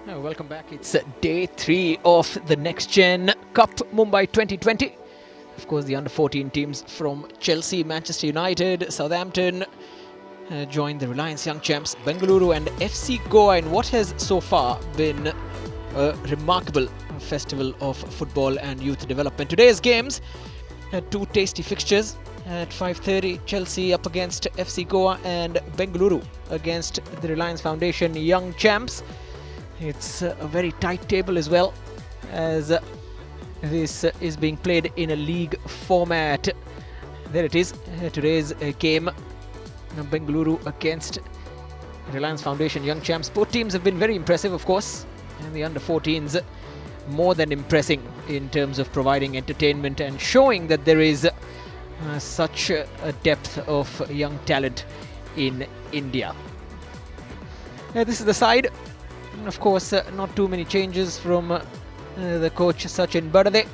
Welcome back. It's day 3 of the Next Gen Cup Mumbai 2020. Of course, the under-14 teams from Chelsea, Manchester United, Southampton joined the Reliance Young Champs, Bengaluru and FC Goa in what has so far been a remarkable festival of football and youth development. Today's games had 2 tasty fixtures. At 5:30, Chelsea up against FC Goa and Bengaluru against the Reliance Foundation Young Champs. It's a very tight table as well, as this is being played in a league format. There it is, today's game, Bengaluru against Reliance Foundation Young Champs. Both teams have been very impressive, of course, and the under-14s more than impressing in terms of providing entertainment and showing that there is such a depth of young talent in India. This is the side. Of course, not too many changes from the coach Sachin Bardade.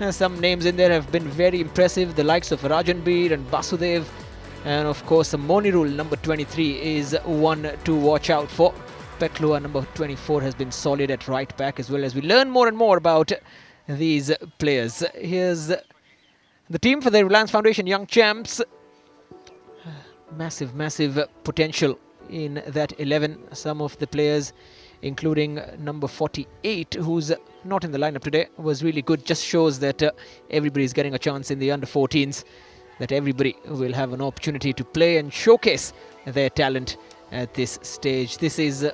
Some names in there have been very impressive, the likes of Rajanbir and Basudev, and of course Monirul, number 23, is one to watch out for. Peklua, number 24, has been solid at right back, as well as we learn more and more about these players. Here's the team for the Reliance Foundation Young Champs. Massive potential in that 11. Some of the players, including number 48, who's not in the lineup today, was really good. Just shows that everybody's getting a chance in the under-14s, that everybody will have an opportunity to play and showcase their talent at this stage. This is,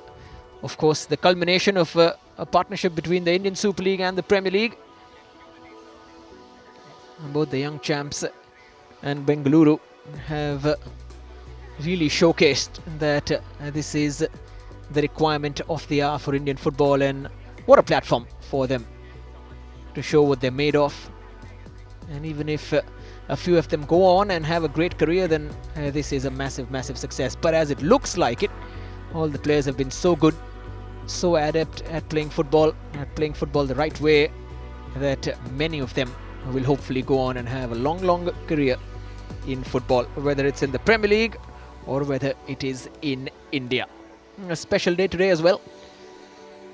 of course, the culmination of a partnership between the Indian Super League and the Premier League. Both the Young Champs and Bengaluru have really showcased that this is the requirement of the hour for Indian football, and what a platform for them to show what they're made of. And even if a few of them go on and have a great career, then this is a massive success. But as it looks like it, all the players have been so good, so adept at playing football the right way, that many of them will hopefully go on and have a long career in football, whether it's in the Premier League or whether it is in India. A special day today as well.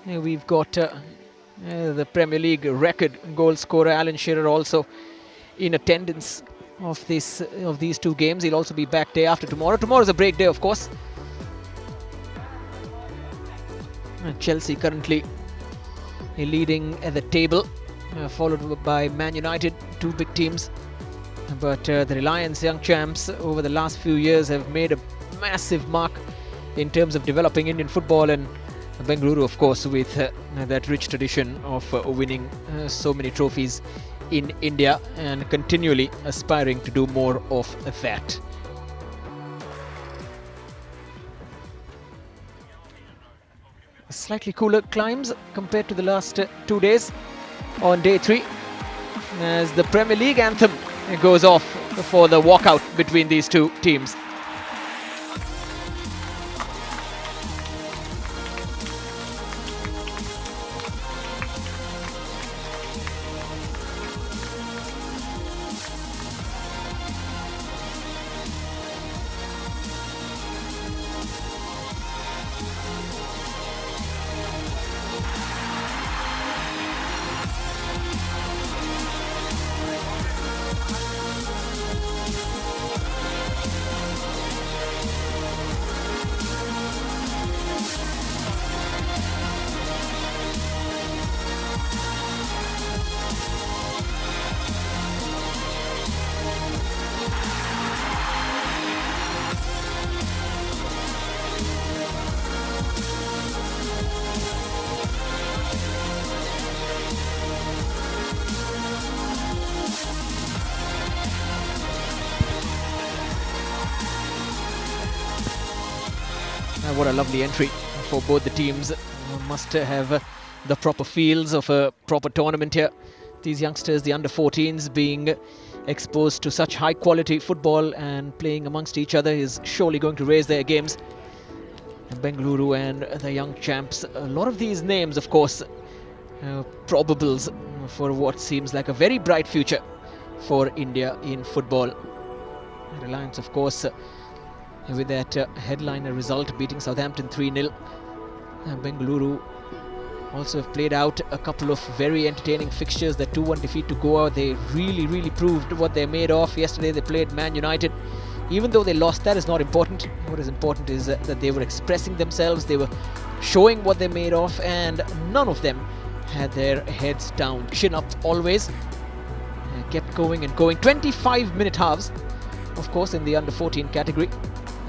We've got the Premier League record goal scorer Alan Shearer also in attendance of these 2 games. He'll also be back day after tomorrow. Tomorrow's a break day, of course. Chelsea currently leading at the table, followed by Man United, 2 big teams. But the Reliance Young Champs over the last few years have made a massive mark in terms of developing Indian football, and Bengaluru, of course, with that rich tradition of winning so many trophies in India and continually aspiring to do more of that. Slightly cooler climbs compared to the last 2 days on day 3, as the Premier League anthem goes off for the walkout between these 2 teams. What a lovely entry for both the teams. Must have the proper feels of a proper tournament here. These youngsters, the under-14s, being exposed to such high quality football and playing amongst each other is surely going to raise their games. And Bengaluru and the Young Champs, a lot of these names, of course, probables for what seems like a very bright future for India in football. Reliance, of course, with that headliner result, beating Southampton 3-0. Bengaluru Also have played out a couple of very entertaining fixtures. The 2-1 defeat to Goa, they really proved what they're made of. Yesterday they played Man United. Even though they lost, that is not important. What is important is that they were expressing themselves, they were showing what they're made of, and none of them had their heads down. Chin up always. Kept going and going. 25-minute halves, of course, in the under-14 category.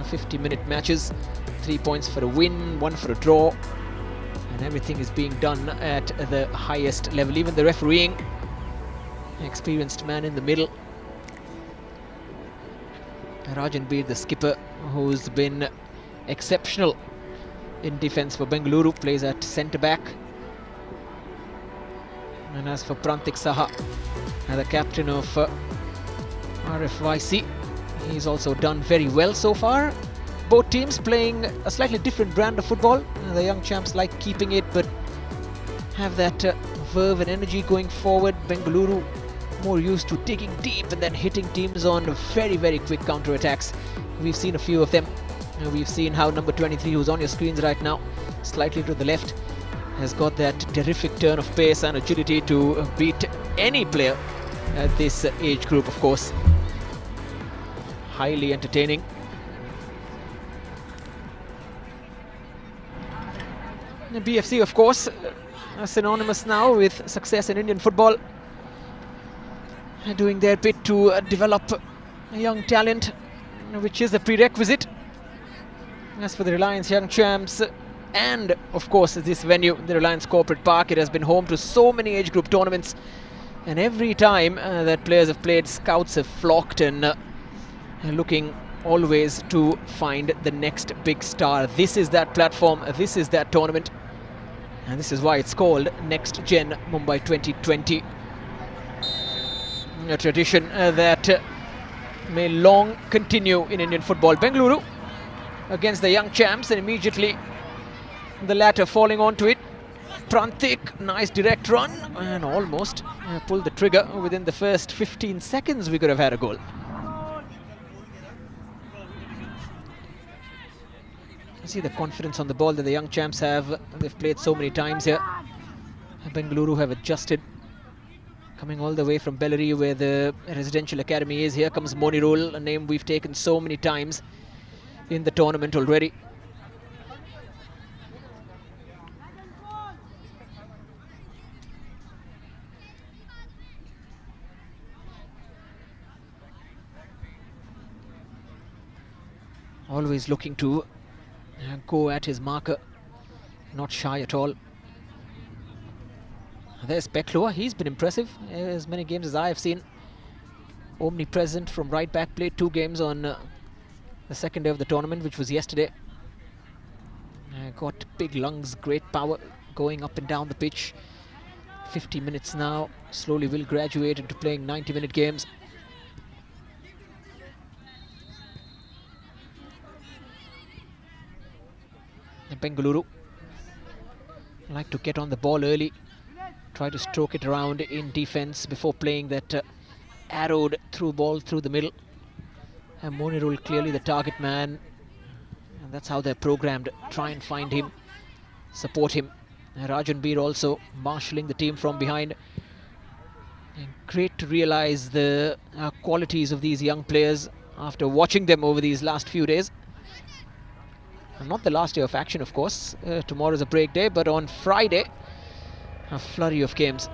50-minute matches. 3 points for a win, 1 for a draw. And everything is being done at the highest level. Even the refereeing, experienced man in the middle. Rajan Beer, the skipper, who's been exceptional in defence for Bengaluru, plays at centre-back. And as for Prantik Saha, the captain of RFYC, he's also done very well so far. Both teams playing a slightly different brand of football. The young champs like keeping it, but have that verve and energy going forward. Bengaluru more used to digging deep and then hitting teams on very quick counter-attacks. We've seen a few of them. We've seen how number 23, who's on your screens right now, slightly to the left, has got that terrific turn of pace and agility to beat any player at this age group, of course. Highly entertaining. The BFC, of course, synonymous now with success in Indian football. Doing their bit to develop a young talent, which is a prerequisite. As for the Reliance Young Champs, and of course this venue, the Reliance Corporate Park, it has been home to so many age group tournaments, and every time that players have played, scouts have flocked and looking always to find the next big star. This is that platform, this is that tournament, and this is why it's called Next Gen Mumbai 2020. A tradition that may long continue in Indian football. Bengaluru against the young champs, and immediately the latter falling onto it. Prantik, nice direct run, and almost pulled the trigger. Within the first 15 seconds we could have had a goal. You see the confidence on the ball that the young champs have. They've played so many times here. Bengaluru have adjusted. Coming all the way from Bellary, where the residential academy is. Here comes Monirul, a name we've taken so many times in the tournament already. Always looking to go at his marker, not shy at all. There's Peklua, he's been impressive, as many games as I have seen. Omnipresent from right back, played 2 games on the second day of the tournament, which was yesterday. Got big lungs, great power, going up and down the pitch. 50 minutes now, slowly will graduate into playing 90-minute games. And Bengaluru like to get on the ball early. Try to stroke it around in defense before playing that arrowed through ball through the middle. And Monirul clearly the target man, and that's how they're programmed. Try and find him, support him. And Rajan Beer also marshalling the team from behind. And great to realize the qualities of these young players after watching them over these last few days. And not the last day of action, of course. Tomorrow is a break day, but on Friday, a flurry of games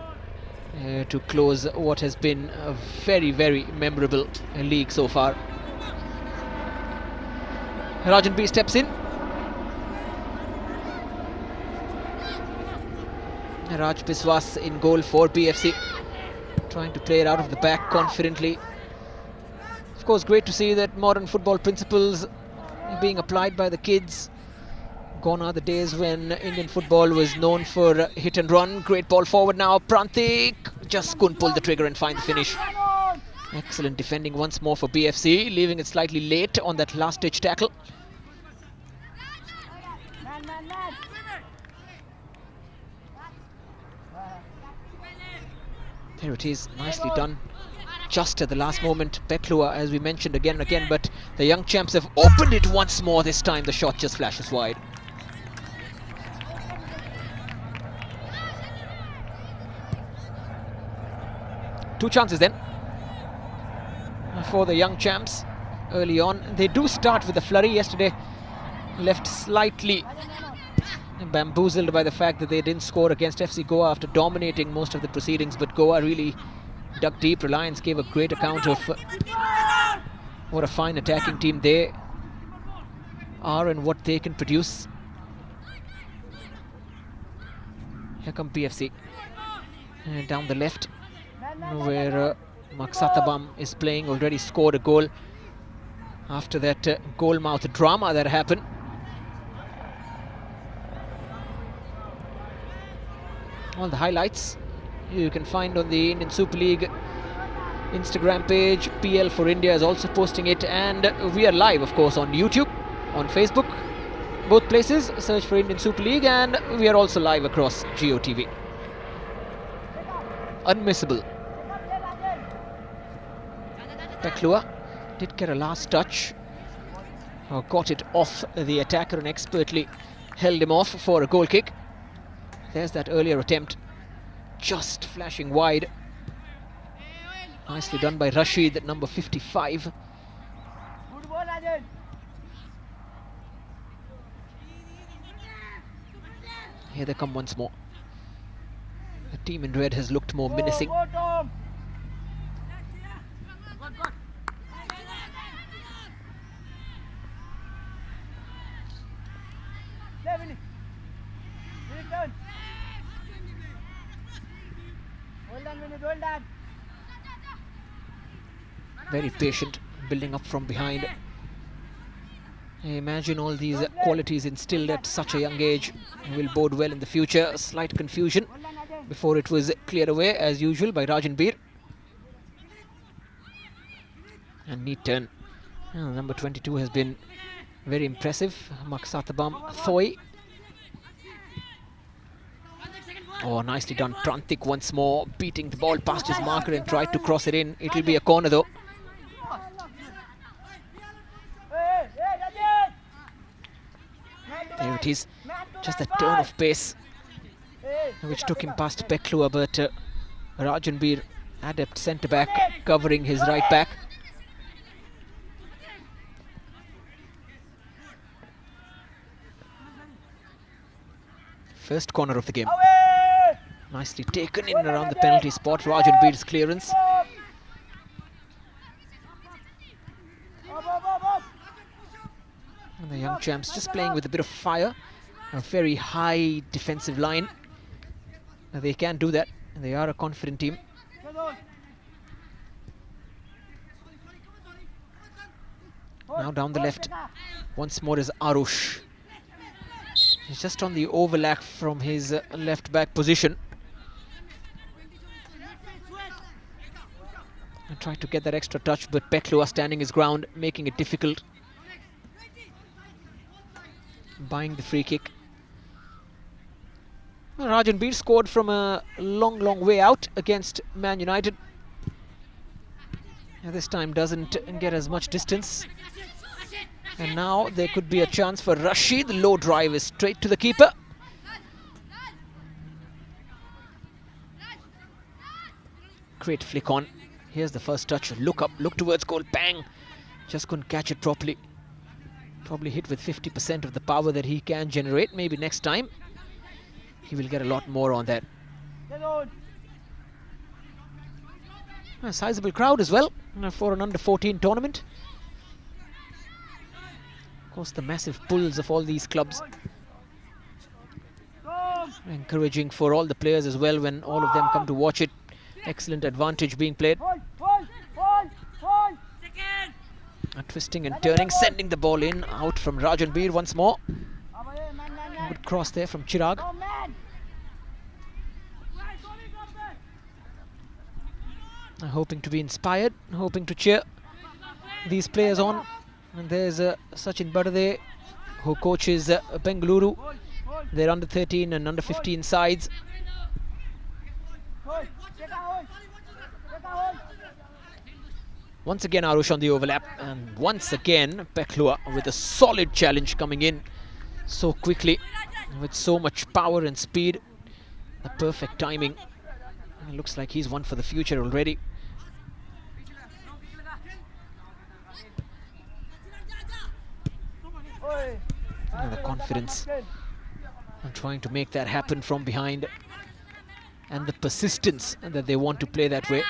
to close what has been a very memorable league so far. Rajan B steps in. Raj Biswas in goal for BFC, trying to play it out of the back confidently. Of course, great to see that modern football principles being applied by the kids. Gone are the days when Indian football was known for hit and run. Great ball forward now. Prantik just couldn't pull the trigger and find the finish. Excellent defending once more for BFC, leaving it slightly late on that last ditch tackle. There it is, nicely done. Just at the last moment, Peklua, as we mentioned again and again, but the young champs have opened it once more. This time the shot just flashes wide. Two chances then for the young champs early on. They do start with a flurry. Yesterday left slightly bamboozled by the fact that they didn't score against FC Goa after dominating most of the proceedings, but Goa really dug deep. Reliance gave a great account of what a fine attacking team they are and what they can produce. Here come PFC down the left, where Maksatabam is playing. Already scored a goal after that goal mouth drama that happened. All the highlights you can find on the Indian Super League Instagram page. PL for India is also posting it, and we are live, of course, on YouTube, on Facebook, both places. Search for Indian Super League, and we are also live across GeoTV. Unmissable. Peklua did get a last touch, got it off the attacker and expertly held him off for a goal kick. There's that earlier attempt, just flashing wide. Nicely done by Rashid at number 55. Here they come once more. The team in red has looked more menacing. Very patient, building up from behind. Imagine all these qualities instilled at such a young age will bode well in the future. A slight confusion before it was cleared away as usual by Rajan Beer. And neat turn. Number 22 has been very impressive. Maksatabam Thoi. Oh, nicely done. Prantik once more, beating the ball past his marker and tried to cross it in. It will be a corner though. There it is. Just a turn of pace which took him past Peklua, but Rajan Beer, adept centre back, covering his right back. First corner of the game. Nicely taken in around the penalty spot. Rajan Beer's clearance. And the young champs just playing with a bit of fire. A very high defensive line. They can do that. They are a confident team. Now down the left. Once more is Arush. He's just on the overlap from his left back position. I tried to get that extra touch, but Peklua standing his ground, making it difficult. Buying the free kick. Well, Rajan Beer scored from a long way out against Man United. This time doesn't get as much distance. And now there could be a chance for Rashid. The low drive is straight to the keeper. Great flick on. Here's the first touch. Look up, look towards goal. Bang! Just couldn't catch it properly. Probably hit with 50% of the power that he can generate. Maybe next time he will get a lot more on that. A sizable crowd as well for an under-14 tournament. Of course, the massive pulls of all these clubs. Encouraging for all the players as well when all of them come to watch it. Excellent advantage being played. Twisting and turning, sending the ball in, out from Rajan Beer once more. Good cross there from Chirag. Hoping to be inspired, hoping to cheer these players on. And there's Sachin Badade, who coaches Bengaluru, their under-13 and under-15 sides. Once again Arush on the overlap, and once again Peklua with a solid challenge coming in so quickly with so much power and speed. The perfect timing. It looks like he's one for the future already. And the confidence and trying to make that happen from behind, and the persistence that they want to play that way.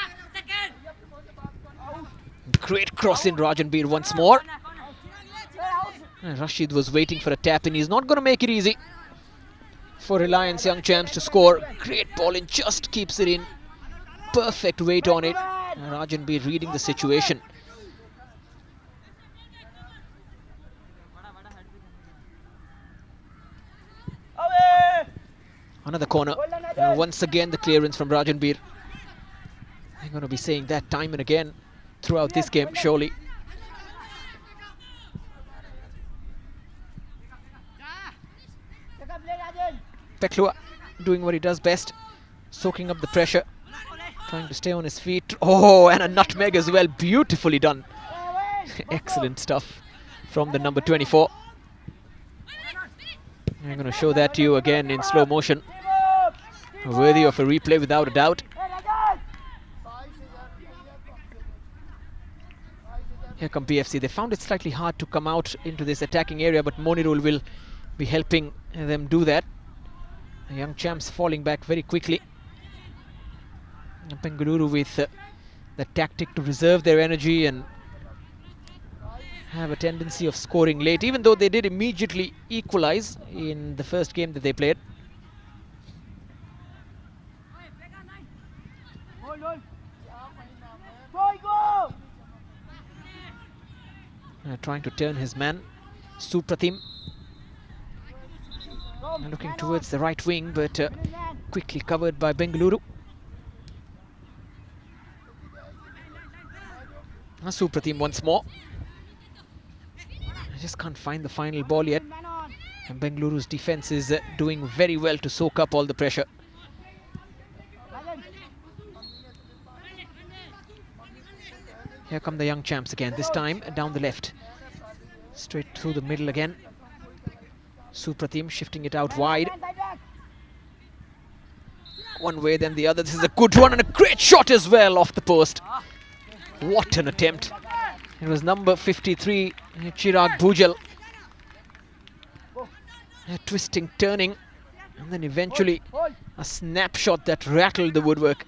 Great cross in Rajanbir once more. And Rashid was waiting for a tap in. He's not going to make it easy for Reliance Young Champs to score. Great ball in, just keeps it in. Perfect weight on it. And Rajanbir reading the situation. Another corner. Once again the clearance from Rajanbir. I'm going to be saying that time and again throughout this game, surely. Peklua doing what he does best, soaking up the pressure, trying to stay on his feet. Oh, and a nutmeg as well, beautifully done. Excellent stuff from the number 24. I'm going to show that to you again in slow motion. Worthy of a replay without a doubt. Here come BFC. They found it slightly hard to come out into this attacking area, but Monirul will be helping them do that. The Young Champs falling back very quickly. Bengaluru with the tactic to reserve their energy and have a tendency of scoring late, even though they did immediately equalize in the first game that they played. Trying to turn his man, Supratim. Looking towards the right wing, but quickly covered by Bengaluru. Supratim once more. I just can't find the final ball yet. And Bengaluru's defense is doing very well to soak up all the pressure. Here come the Young Champs again, this time down the left. Straight through the middle again. Supratim shifting it out wide. One way then the other. This is a good one and a great shot as well off the post. What an attempt. It was number 53, Chirag Bhujal. Twisting, turning, and then eventually a snapshot that rattled the woodwork.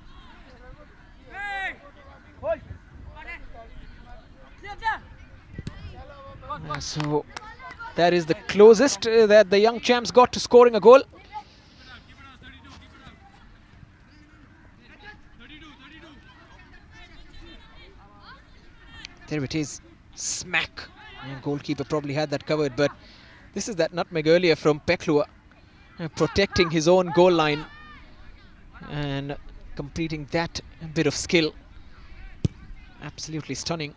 So that is the closest that the Young Champs got to scoring a goal. There it is, smack. And goalkeeper probably had that covered, but this is that nutmeg earlier from Peklua, protecting his own goal line and completing that bit of skill. Absolutely stunning.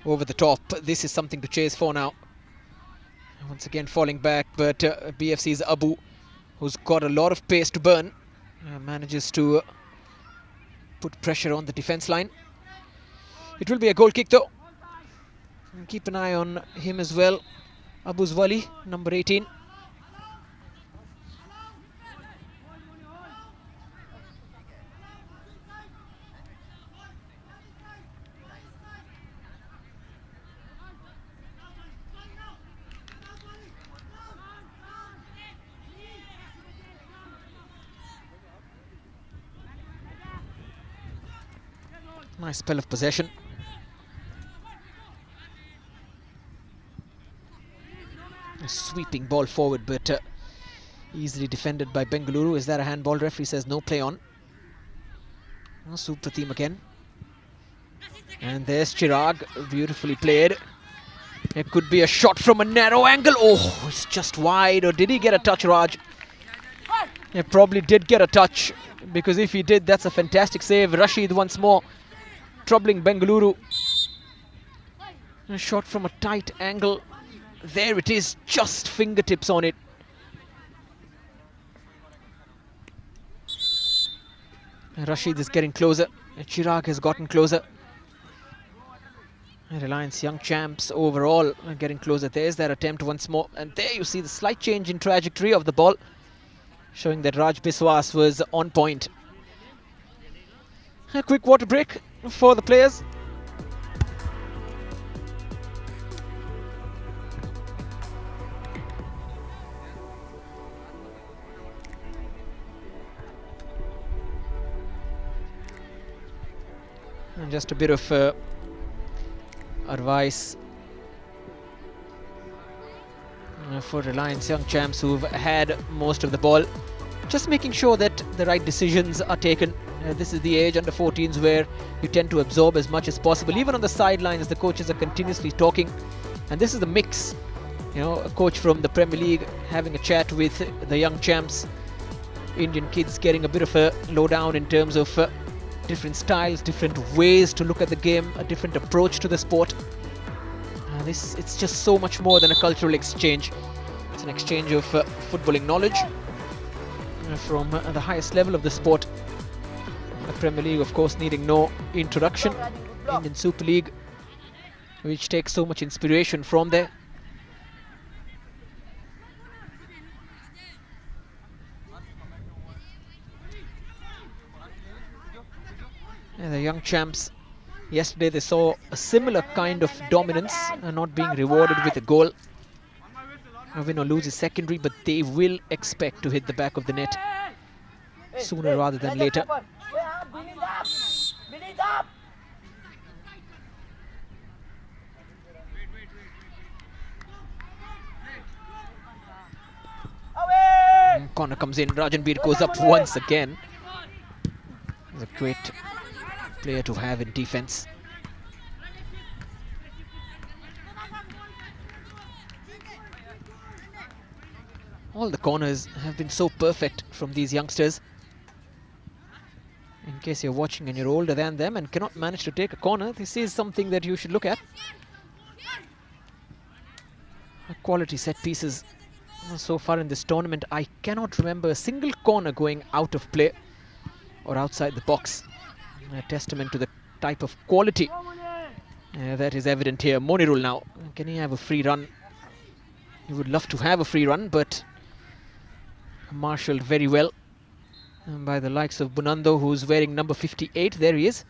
Over the top, this is something to chase for now. Once again falling back, but BFC's Abu, who's got a lot of pace to burn, manages to put pressure on the defense line. It will be a goal kick though. And keep an eye on him as well. Abu's Wali, number 18. Nice spell of possession. A sweeping ball forward, but easily defended by Bengaluru. Is that a handball? Referee says no, play on. Supratim again. And there's Chirag, beautifully played. It could be a shot from a narrow angle. Oh, it's just wide. Or did he get a touch, Raj? He probably did get a touch, because if he did, that's a fantastic save. Rashid once more troubling Bengaluru. A shot from a tight angle. There it is, just fingertips on it. Rashid is getting closer. Chirag has gotten closer. Reliance Young Champs overall getting closer. There's that attempt once more. And there you see the slight change in trajectory of the ball, showing that Raj Biswas was on point. A quick water break for the players. And just a bit of advice for Reliance Young Champs, who've had most of the ball. Just making sure that the right decisions are taken. This is the age, under 14s, where you tend to absorb as much as possible. Even on the sidelines, the coaches are continuously talking. And this is the mix. You know, a coach from the Premier League having a chat with the young champs. Indian kids getting a bit of a lowdown in terms of different styles, different ways to look at the game, a different approach to the sport. It's just so much more than a cultural exchange. It's an exchange of footballing knowledge from the highest level of the sport. The Premier League, of course, needing no introduction. Indian Super League, which takes so much inspiration from there. And the young champs, yesterday they saw a similar kind of dominance, not being rewarded with a goal. A win or lose is secondary, but they will expect to hit the back of the net sooner rather than later. Corner comes in, Rajanbir goes up once again. He's a great player to have in defense. All the corners have been so perfect from these youngsters. In case you're watching and you're older than them and cannot manage to take a corner, this is something that you should look at. Quality set pieces so far in this tournament. I cannot remember a single corner going out of play or outside the box. A testament to the type of quality that is evident here. Monirul now, can he have a free run? He would love to have a free run, but marshalled very well by the likes of Bunando, who's wearing number 58. There he is.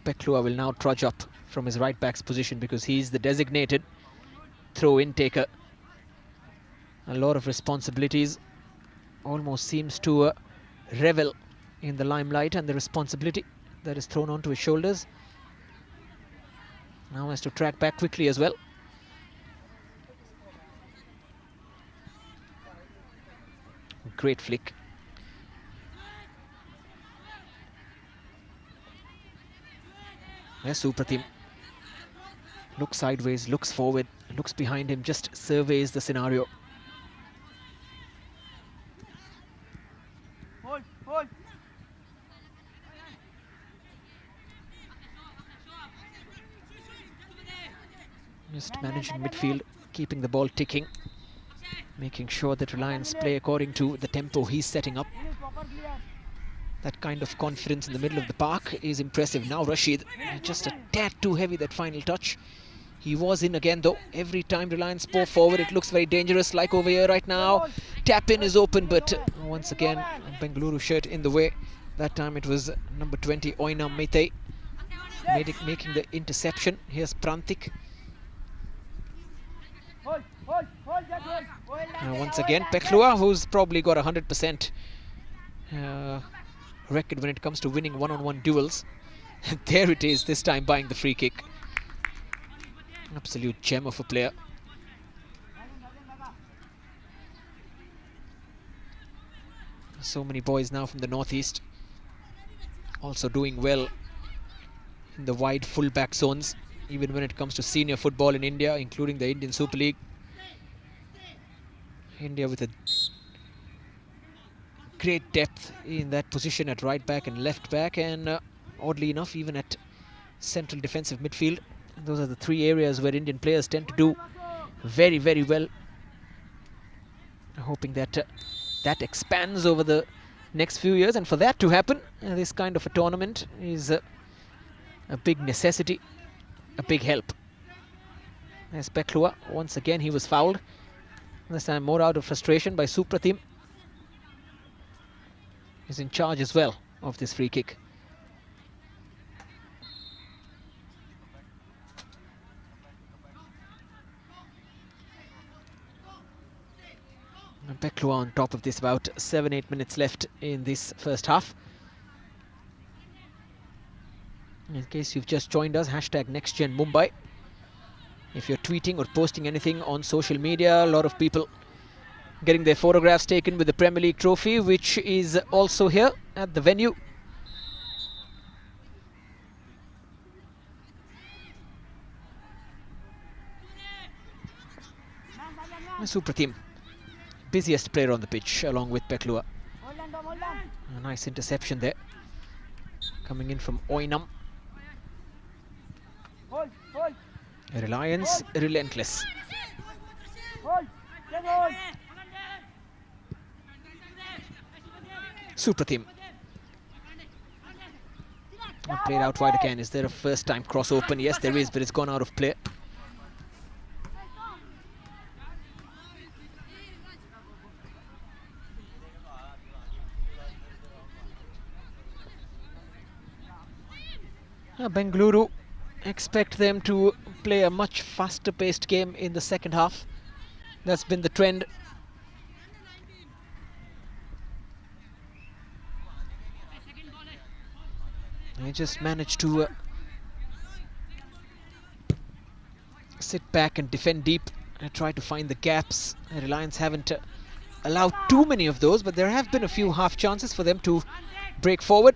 Peklua will now trudge up from his right back's position because he's the designated throw-in taker. A lot of responsibilities. Almost seems to revel in the limelight and the responsibility that is thrown onto his shoulders. Now has to track back quickly as well. Great flick. There's Supratim. Looks sideways, looks forward, looks behind him, just surveys the scenario. Just managing midfield, keeping the ball ticking, making sure that Reliance play according to the tempo he's setting up. That kind of confidence in the middle of the park is impressive. Now Rashid, just a tad too heavy, that final touch. He was in again though. Every time Reliance pour forward, it looks very dangerous, like over here right now. Tap in is open, but once again, Bengaluru shirt in the way. That time it was number 20, Oina Mete, making the interception. Here's Prantik. Once again, Peklua, who's probably got 100% record when it comes to winning one-on-one duels. And there it is, this time buying the free kick. Absolute gem of a player. So many boys now from the northeast also doing well in the wide full-back zones, even when it comes to senior football in India, including the Indian Super League. India with a great depth in that position at right back and left back, and oddly enough, even at central defensive midfield. Those are the three areas where Indian players tend to do very, very well. Hoping that that expands over the next few years, and for that to happen, this kind of a tournament is a big necessity, a big help. As Peklua, once again he was fouled. This time more out of frustration by Supratim. is in charge as well of this free kick. And Bengaluru on top of this, about 7-8 minutes left in this first half. In case you've just joined us, hashtag NextGenMumbai. If you're tweeting or posting anything on social media, a lot of people getting their photographs taken with the Premier League trophy, which is also here at the venue. Supratim, busiest player on the pitch along with Bengaluru. A nice interception there, coming in from Oinam. Reliance relentless. Supratim. Played out wide again. Is there a first time cross open? Yes, there is, but it's gone out of play. Bengaluru, expect them to play a much faster paced game in the second half. That's been the trend. They just managed to sit back and defend deep and try to find the gaps. Reliance haven't allowed too many of those, but there have been a few half chances for them to break forward.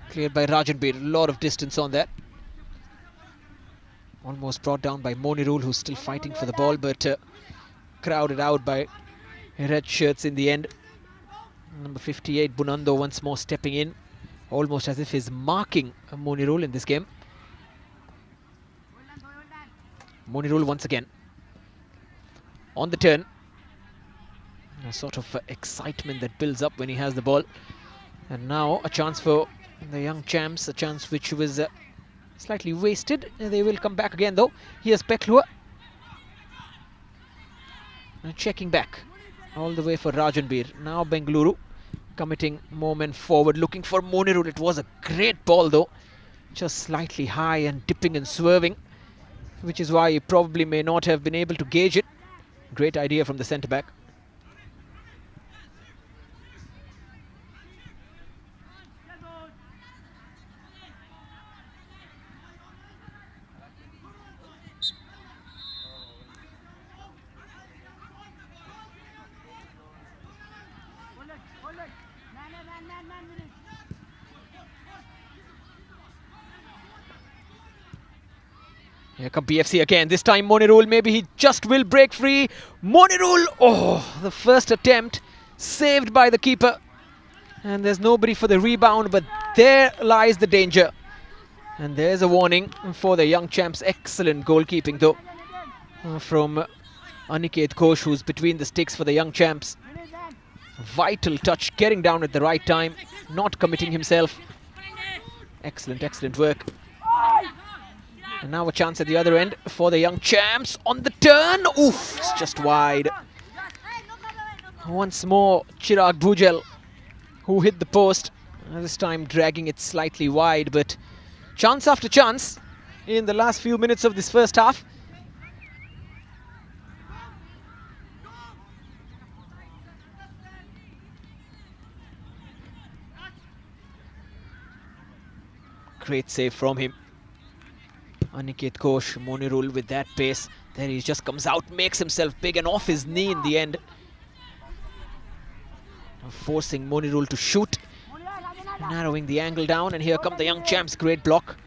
Cleared by Rajanbir, a lot of distance on that. Almost brought down by Monirul, who's still fighting for the ball, but crowded out by red shirts in the end. Number 58, Bunando, once more stepping in, almost as if he's marking Monirul in this game. Monirul once again on the turn. A sort of excitement that builds up when he has the ball. And now a chance for the young champs, a chance which was slightly wasted. They will come back again though. Here's Bengaluru. Checking back all the way for Rajanbir. Now Bengaluru committing more men forward, looking for Monirul. It was a great ball though, just slightly high and dipping and swerving, which is why he probably may not have been able to gauge it. Great idea from the centre back. Here come BFC again. This time Monirul, maybe he just will break free. Monirul, oh, the first attempt saved by the keeper. And there's nobody for the rebound, but there lies the danger. And there's a warning for the young champs. Excellent goalkeeping though from Aniket Ghosh, who's between the sticks for the young champs. Vital touch, getting down at the right time, not committing himself. Excellent, excellent work. And now a chance at the other end for the young champs on the turn. Oof, it's just wide. Once more, Chirag Bhujal, who hit the post. This time dragging it slightly wide, but chance after chance in the last few minutes of this first half. Great save from him. Aniket Ghosh, Monirul with that pace. There he just comes out, makes himself big and off his knee in the end. Forcing Monirul to shoot. Narrowing the angle down, and here come the young champs. Great block.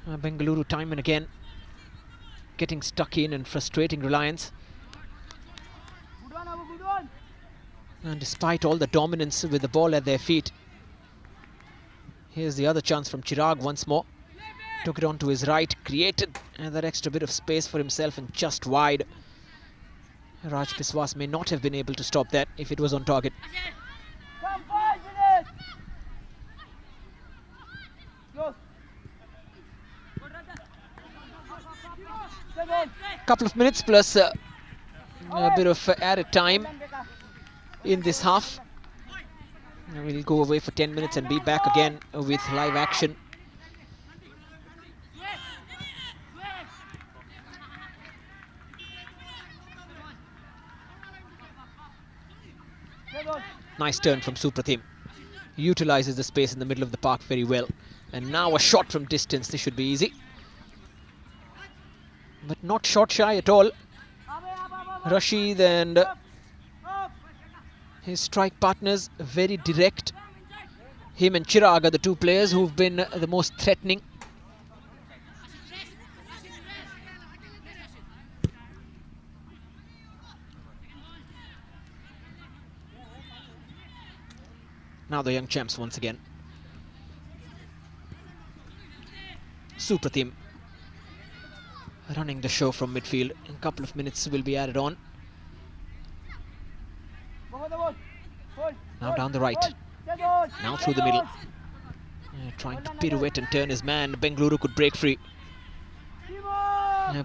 Bengaluru time and again getting stuck in and frustrating Reliance. And despite all the dominance with the ball at their feet, here's the other chance from Chirag once more. Took it on to his right, created that extra bit of space for himself and just wide. Raj Biswas may not have been able to stop that if it was on target. couple of minutes plus a bit of added time in this half. We'll go away for 10 minutes and be back again with live action. Nice turn from Supratim. Utilizes the space in the middle of the park very well. And now a shot from distance. This should be easy. But not shot shy at all. Rashid and his strike partners very direct. Him and Chirag are the two players who've been the most threatening. Now the young champs once again. Supratim running the show from midfield. In a couple of minutes will be added on. Now down the right. Now through the middle. Trying to pirouette and turn his man. Bengaluru could break free.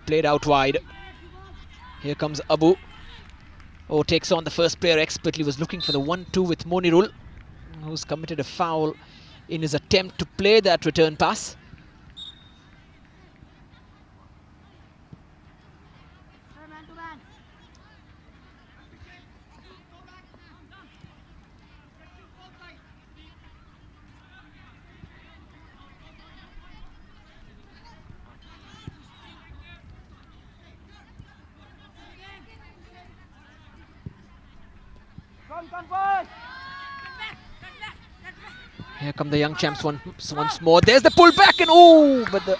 Played out wide. Here comes Abu. Oh, takes on the first player expertly. Was looking for the 1-2 with Monirul, who's committed a foul in his attempt to play that return pass. Here come the young champs once more. There's the pull back and oh, but the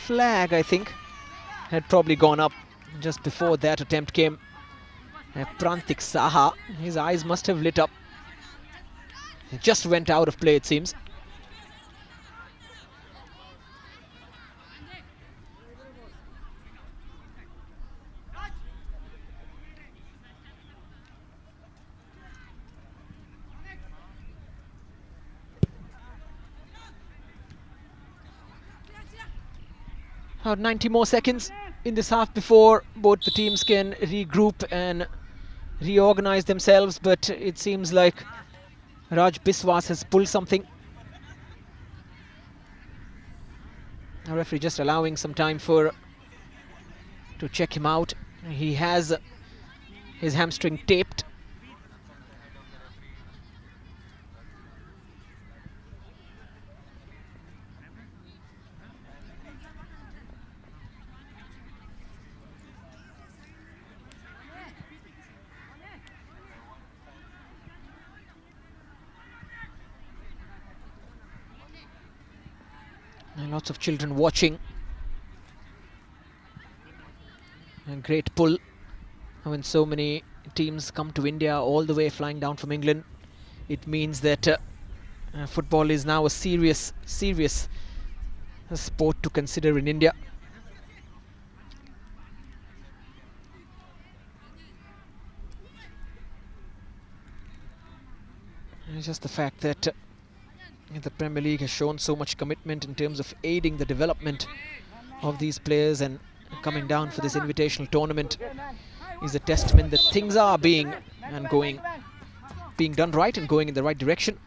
flag, I think, had probably gone up just before that attempt came. Prantik Saha, his eyes must have lit up. He just went out of play, it seems. About 90 more seconds in this half before both the teams can regroup and reorganize themselves, but it seems like Raj Biswas has pulled something. The referee just allowing some time to check him out. He has his hamstring taped. And lots of children watching. A great pull when so many teams come to India all the way flying down from England. It means that football is now a serious sport to consider in India. And it's just the fact that the Premier League has shown so much commitment in terms of aiding the development of these players, and coming down for this invitational tournament is a testament that things are being done right and going in the right direction.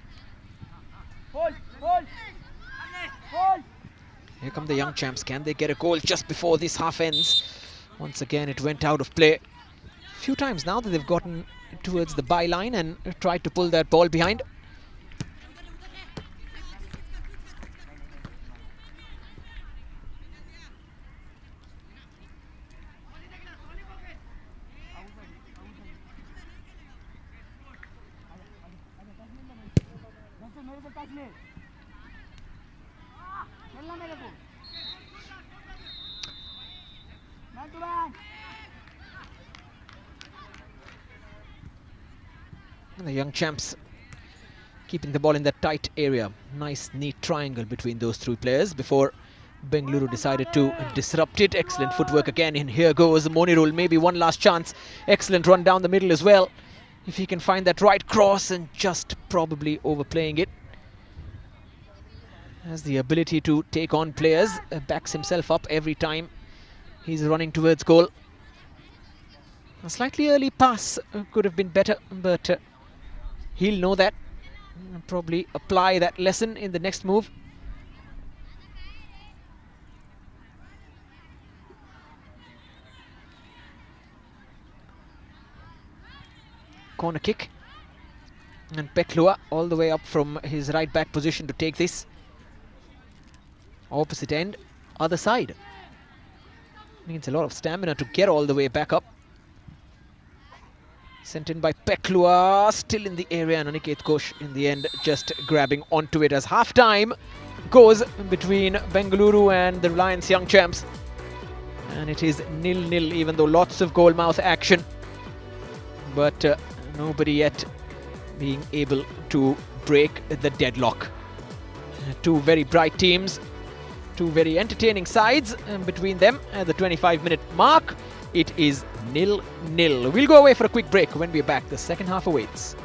Here come the young champs. Can they get a goal just before this half ends? Once again it went out of play. A few times now that they've gotten towards the byline and tried to pull that ball behind. And the young champs keeping the ball in that tight area. Nice neat triangle between those three players before Bengaluru decided to disrupt it. Excellent footwork again, and here goes Monirul. Maybe one last chance. Excellent run down the middle as well. If he can find that right cross, and just probably overplaying it. Has the ability to take on players, backs himself up every time He's running towards goal. A slightly early pass could have been better, but he'll know that and probably apply that lesson in the next move. Corner kick. And Peklua all the way up from his right back position to take this. Opposite end, other side. Needs a lot of stamina to get all the way back up. Sent in by Peklua, still in the area, and Aniket Ghosh in the end just grabbing onto it as half-time goes between Bengaluru and the Reliance Young Champs. And it is 0-0, even though lots of goal-mouth action. But nobody yet being able to break the deadlock. Two very bright teams, two very entertaining sides, and between them at the 25-minute mark, it is 0-0. We'll go away for a quick break. When we're back, the second half awaits.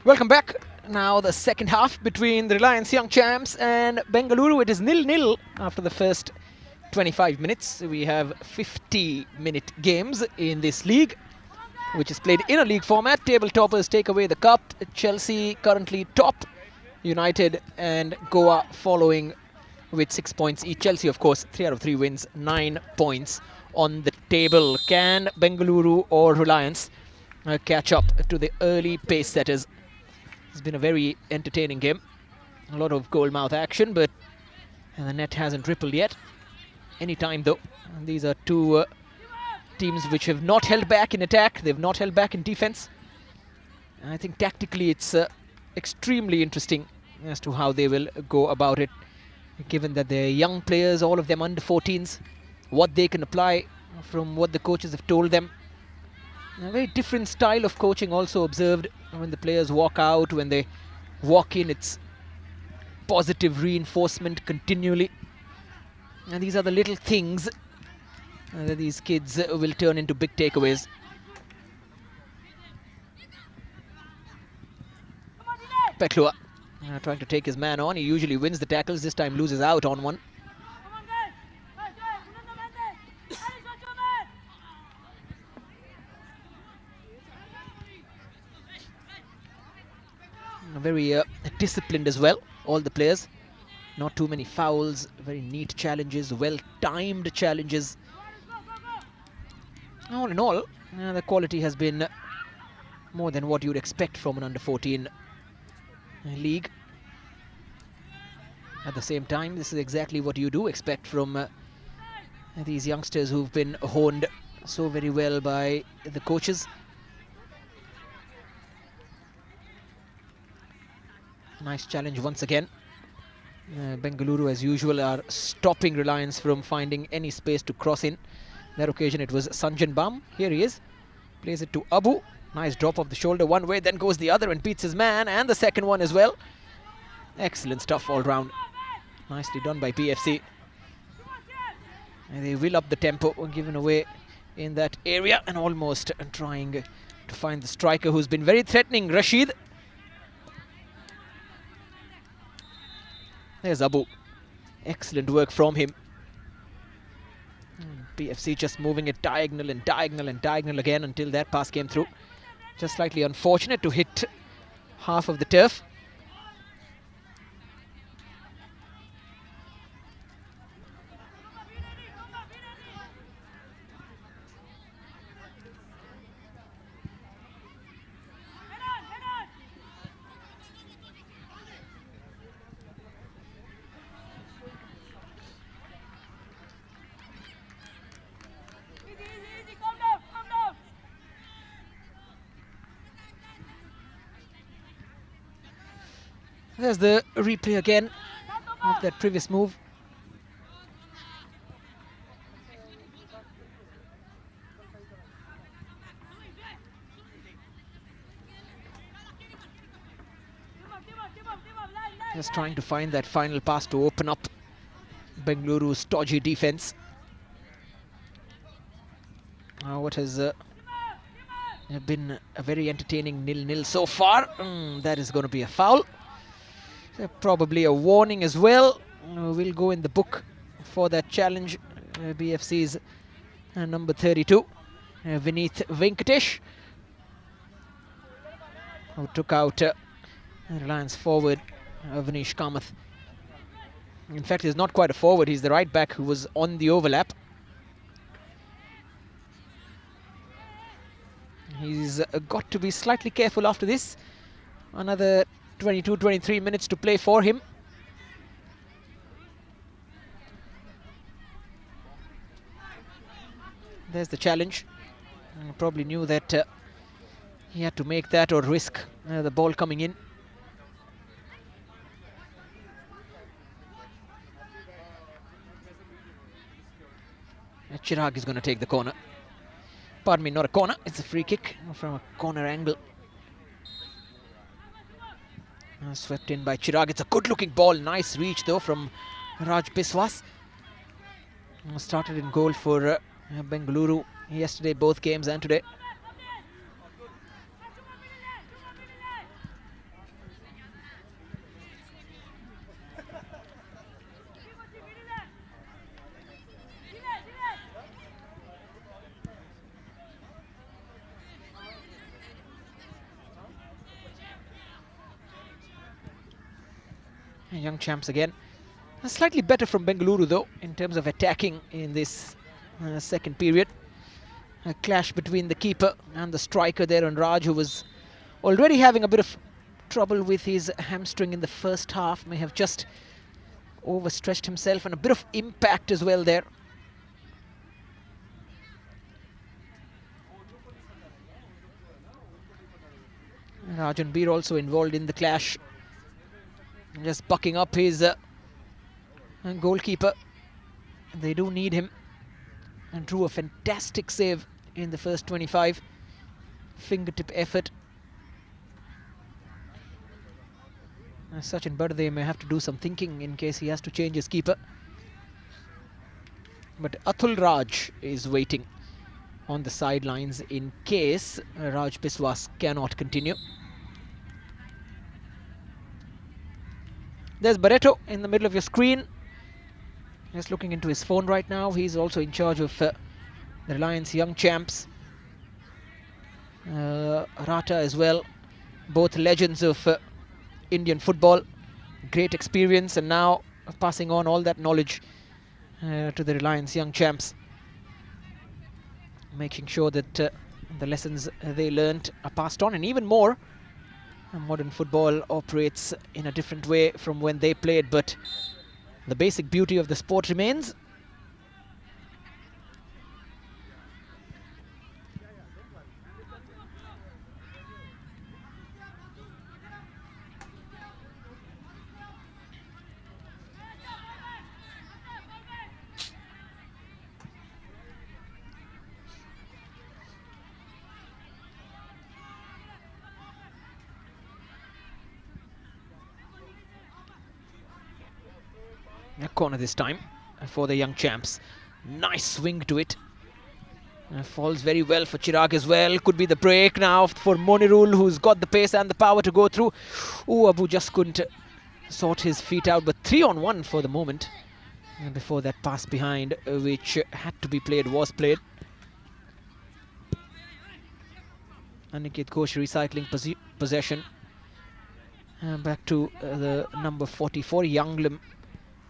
Welcome back. Now the second half between the Reliance Young Champs and Bengaluru. It is 0-0 after the first 25 minutes. We have 50-minute games in this league, which is played in a league format. Table toppers take away the cup. Chelsea currently top. United and Goa following with 6 points each. Chelsea, of course, 3 out of 3 wins, 9 points on the table. Can Bengaluru or Reliance catch up to the early pace setters? It's been a very entertaining game. A lot of goal-mouth action, but the net hasn't rippled yet. Any time, though. And these are two teams which have not held back in attack. They've not held back in defense. And I think tactically it's extremely interesting as to how they will go about it, given that they're young players, all of them under 14s, what they can apply from what the coaches have told them. A very different style of coaching also observed when the players walk out, when they walk in. It's positive reinforcement continually. And these are the little things that these kids will turn into big takeaways. Peklua trying to take his man on. He usually wins the tackles, this time loses out on one. Very disciplined as well, all the players. Not too many fouls, very neat challenges, well-timed challenges. All in all, the quality has been more than what you'd expect from an under-14 league. At the same time, this is exactly what you do expect from these youngsters who've been honed so very well by the coaches. Nice challenge once again. Bengaluru, as usual, are stopping Reliance from finding any space to cross in. That occasion it was Sanjan Bam. Here he is. Plays it to Abu. Nice drop of the shoulder one way, then goes the other and beats his man, and the second one as well. Excellent stuff all round. Nicely done by PFC. And they will up the tempo, given away in that area, and almost trying to find the striker who's been very threatening, Rashid. There's Abu. Excellent work from him. PFC just moving it diagonal and diagonal and diagonal again until that pass came through. Just slightly unfortunate to hit half of the turf. There's the replay again of that previous move. Just trying to find that final pass to open up Bengaluru's stodgy defense. What has been a very entertaining 0-0 so far. That is going to be a foul. Probably a warning as well. Will go in the book for that challenge. BFC's number 32, Vineeth Venkatesh, who took out Reliance forward, Avnish Kamath. In fact, he's not quite a forward. He's the right back who was on the overlap. He's got to be slightly careful after this. Another 22-23 minutes to play for him. There's the challenge. Probably knew that he had to make that or risk the ball coming in. Chirag is going to take the corner. Pardon me, not a corner. It's a free kick from a corner angle. Swept in by Chirag. It's a good-looking ball. Nice reach, though, from Raj Biswas. Started in goal for Bengaluru yesterday, both games and today. Young Champs again. Slightly better from Bengaluru though in terms of attacking in this second period. A clash between the keeper and the striker there on Raj, who was already having a bit of trouble with his hamstring in the first half. May have just overstretched himself, and a bit of impact as well there. Rajan Beer also involved in the clash, just bucking up his goalkeeper. They do need him, and drew a fantastic save in the first 25. Fingertip effort. Sachin Bardey may have to do some thinking in case he has to change his keeper. But Atul Raj is waiting on the sidelines in case Raj Biswas cannot continue. There's Barreto in the middle of your screen. Just looking into his phone right now. He's also in charge of the Reliance Young Champs. Rata as well. Both legends of Indian football. Great experience, and now passing on all that knowledge to the Reliance Young Champs. Making sure that the lessons they learnt are passed on, and even more. Modern football operates in a different way from when they played, but the basic beauty of the sport remains. A corner this time for the Young Champs. Nice swing to it. Falls very well for Chirag as well. Could be the break now for Monirul, who's got the pace and the power to go through. Oh, Abu just couldn't sort his feet out, but 3-on-1 for the moment. Before that pass behind, which had to be played, was played. Aniket Ghosh recycling possession. Back to the number 44, Younglam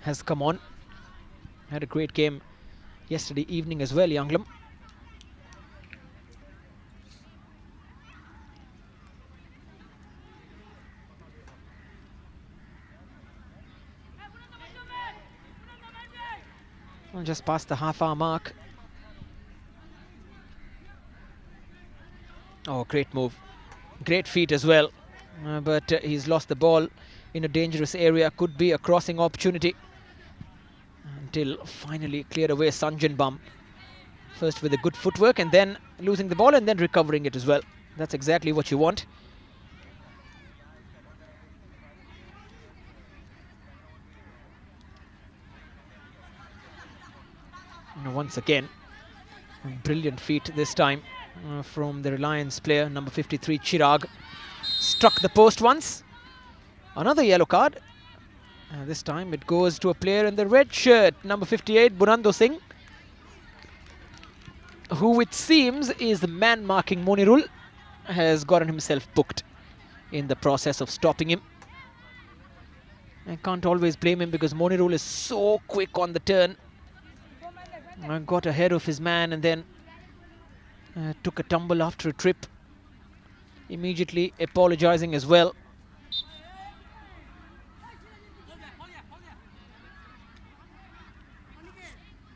has come on. Had a great game yesterday evening as well, Younglam. Well, just past the half-hour mark. Oh, great move. Great feet as well. But he's lost the ball in a dangerous area. Could be a crossing opportunity. Until finally cleared away Sanjan Bum. First with a good footwork, and then losing the ball, and then recovering it as well. That's exactly what you want. And once again, brilliant feat this time from the Reliance player, number 53, Chirag. Struck the post once. Another yellow card. This time it goes to a player in the red shirt, number 58, Bunando Singh, who it seems is the man marking Monirul, has gotten himself booked in the process of stopping him. I can't always blame him because Monirul is so quick on the turn. Got ahead of his man and then took a tumble after a trip. Immediately apologizing as well.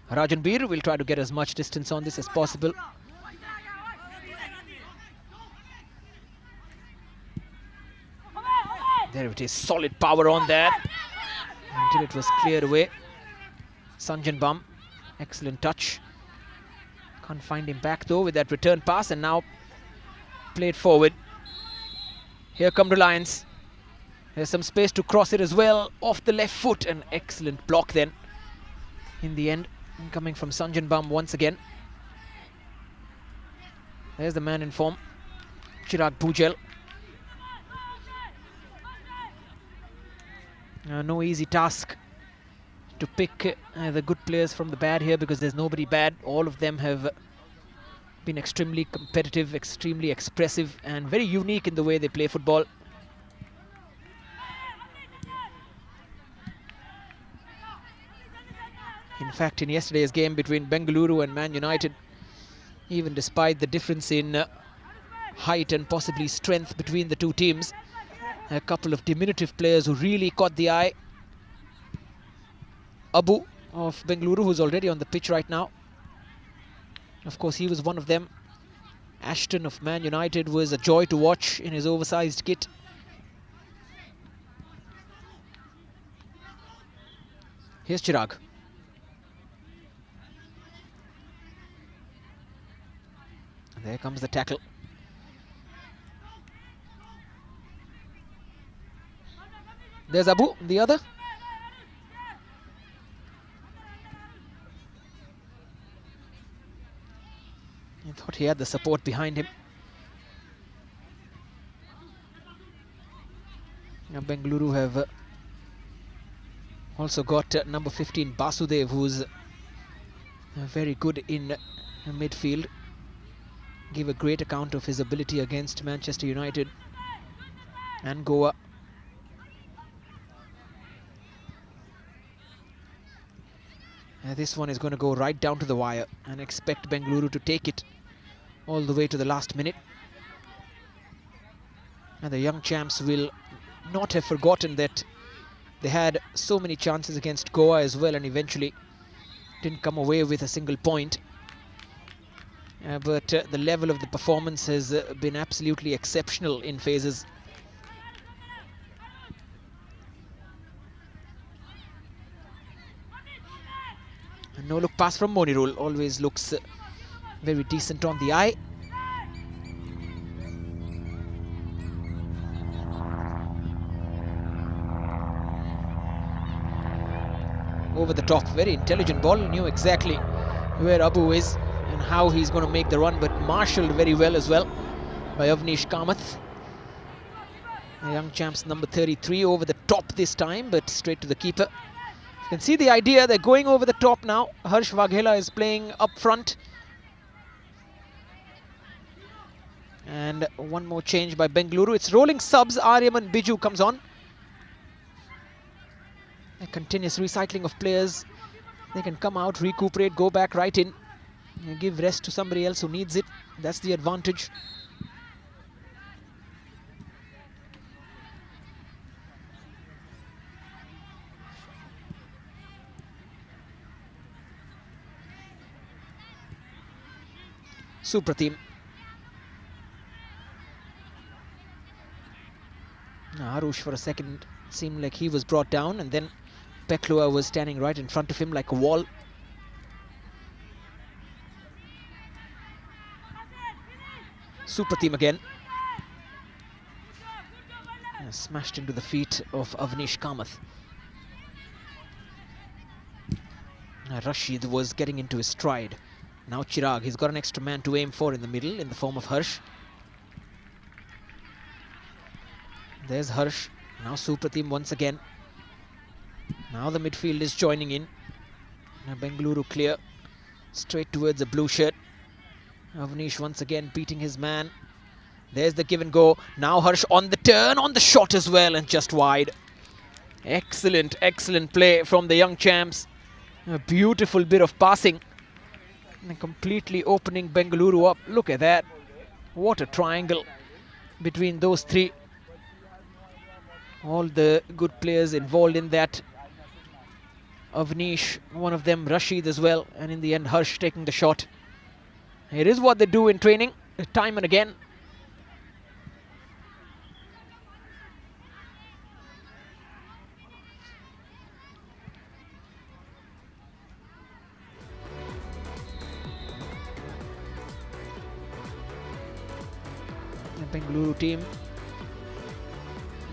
Rajan Beer will try to get as much distance on this as possible. There it is, solid power on that until it was cleared away. Sanjan Bum, excellent touch. Can't find him back though with that return pass, and now played forward. Here come Reliance. There's some space to cross it as well, off the left foot. An excellent block then in the end. Coming from Sanjan Bum once again. There's the man in form, Chirag Bhujel. No easy task to pick the good players from the bad here, because there's nobody bad. All of them have been extremely competitive, extremely expressive, and very unique in the way they play football. In fact, in yesterday's game between Bengaluru and Man United, even despite the difference in height and possibly strength between the two teams, a couple of diminutive players who really caught the eye. Abu of Bengaluru, who's already on the pitch right now. Of course, he was one of them. Ashton of Man United was a joy to watch in his oversized kit. Here's Chirag. And there comes the tackle. There's Abu, the other. I thought he had the support behind him. Now Bengaluru have also got number 15 Basudev, who's very good in midfield. Give a great account of his ability against Manchester United and Goa. This one is going to go right down to the wire and expect Bengaluru to take it all the way to the last minute. And the young champs will not have forgotten that they had so many chances against Goa as well and eventually didn't come away with a single point. But the level of the performance has been absolutely exceptional in phases. A no-look pass from Monirul always looks very decent on the eye. Over the top, very intelligent ball, knew exactly where Abu is and how he's going to make the run, but marshalled very well as well by Avnish Kamath. The young champs number 33 over the top this time, but straight to the keeper. You can see the idea, they're going over the top now. Harsh Vaghela is playing up front. And one more change by Bengaluru. It's rolling subs. Aryaman Biju comes on. A continuous recycling of players. They can come out, recuperate, go back right in. And give rest to somebody else who needs it. That's the advantage. Supratim. Arush for a second seemed like he was brought down, and then Peklua was standing right in front of him like a wall. Supratim again. Smashed into the feet of Avnish Kamath. Rashid was getting into his stride. Now Chirag, he's got an extra man to aim for in the middle in the form of Harsh. There's Harsh. Now Supratim once again. Now the midfield is joining in. Now Bengaluru clear. Straight towards the blue shirt. Avnish once again beating his man. There's the give and go. Now Harsh on the turn, on the shot as well, and just wide. Excellent, excellent play from the young champs. A beautiful bit of passing. And completely opening Bengaluru up. Look at that. What a triangle between those three. All the good players involved in that. Avnish, one of them, Rashid as well. And in the end, Harsh taking the shot. It is what they do in training, time and again. The Bengaluru team.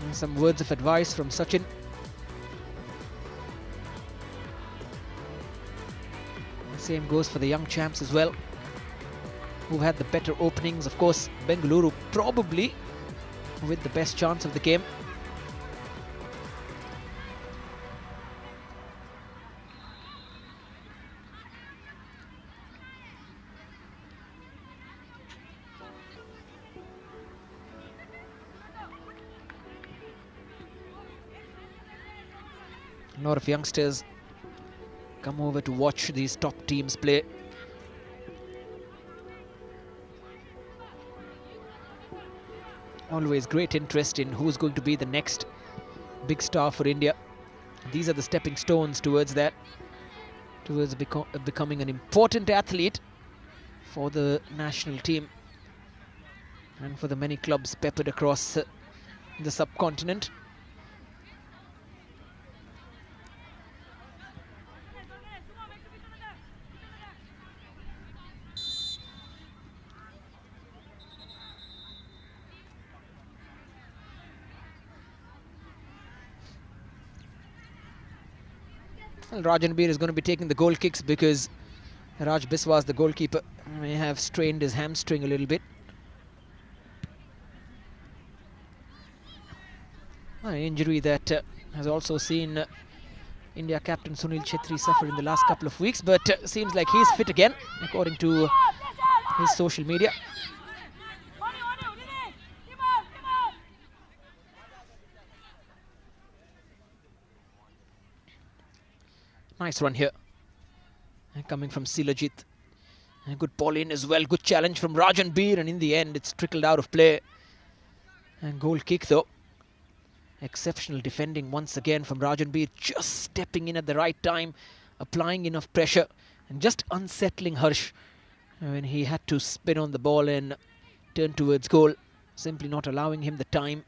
And some words of advice from Sachin. The same goes for the young champs as well, who had the better openings. Of course, Bengaluru probably with the best chance of the game. A lot of youngsters come over to watch these top teams play. Always great interest in who's going to be the next big star for India. These are the stepping stones towards that, towards becoming an important athlete for the national team and for the many clubs peppered across the subcontinent. Well, Rajanbir is going to be taking the goal kicks because Raj Biswas, the goalkeeper, may have strained his hamstring a little bit. An injury that has also seen India captain Sunil Chhetri suffer in the last couple of weeks, but seems like he's fit again, according to his social media. Nice run here, coming from Silajit. A good ball in as well, good challenge from Rajanbir, and in the end it's trickled out of play. And goal kick though. Exceptional defending once again from Rajanbir, just stepping in at the right time, applying enough pressure and just unsettling Harsh when he had to spin on the ball and turn towards goal, simply not allowing him the time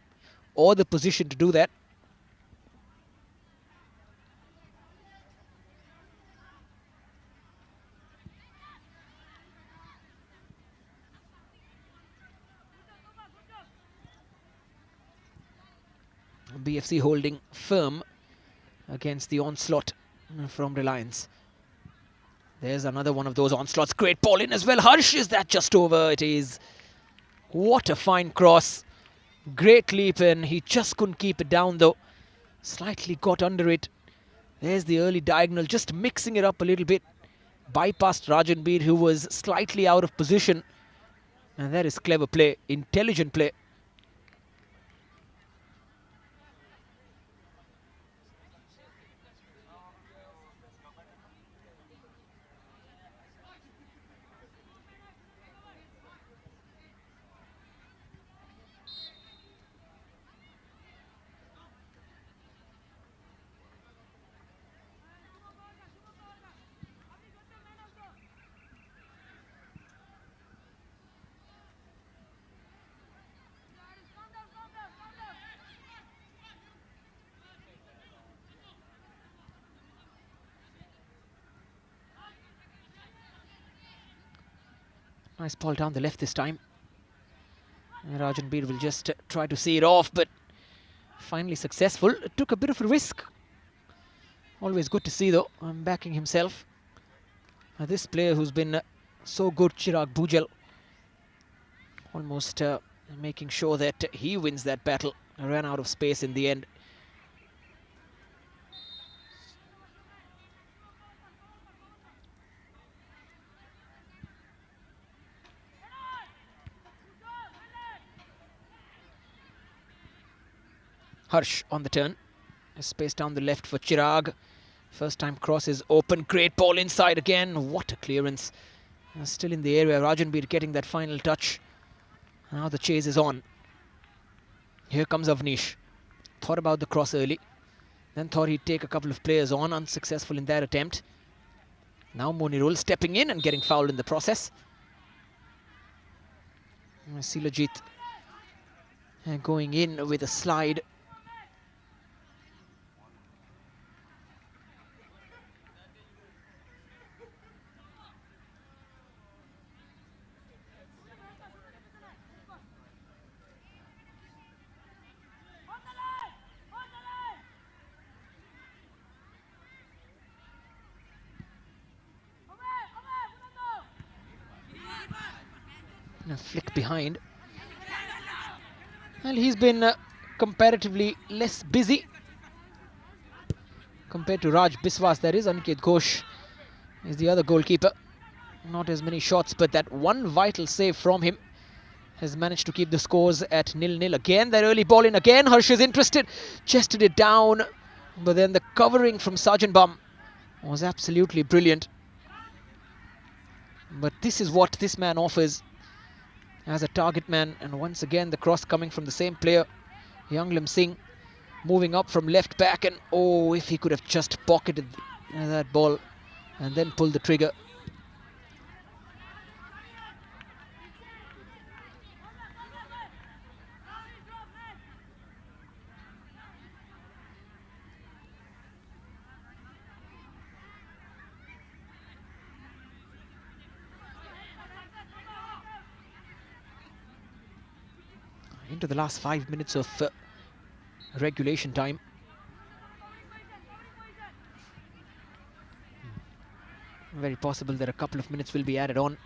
or the position to do that. BFC holding firm against the onslaught from Reliance. There's another one of those onslaughts. Great ball in as well. Harsh, is that just over? It is. What a fine cross. Great leap, and he just couldn't keep it down though. Slightly got under it. There's the early diagonal, just mixing it up a little bit. Bypassed Rajanbir, who was slightly out of position. And that is clever play, intelligent play. Nice ball down the left this time. Rajanbir will just try to see it off, but finally successful. It took a bit of a risk. Always good to see though, backing himself. This player who's been so good, Chirag Bhujal, almost making sure that he wins that battle. Ran out of space in the end. Harsh on the turn. Space down the left for Chirag. First time cross is open. Great ball inside again. What a clearance. Still in the area. Rajanbir getting that final touch. Now the chase is on. Here comes Avnish. Thought about the cross early. Then thought he'd take a couple of players on. Unsuccessful in that attempt. Now Monirul stepping in and getting fouled in the process. Silajit going in with a slide. A flick behind. Well, he's been comparatively less busy compared to Raj Biswas. That is, Aniket Ghosh is the other goalkeeper. Not as many shots, but that one vital save from him has managed to keep the scores at 0-0. Again, that early ball in again. Harsh is interested, chested it down, but then the covering from Sergeant Bum was absolutely brilliant. But this is what this man offers as a target man. And once again, the cross coming from the same player, Younglim Singh, moving up from left back. And oh, if he could have just pocketed that ball and then pulled the trigger. Into the last 5 minutes of regulation time. Very possible that a couple of minutes will be added on.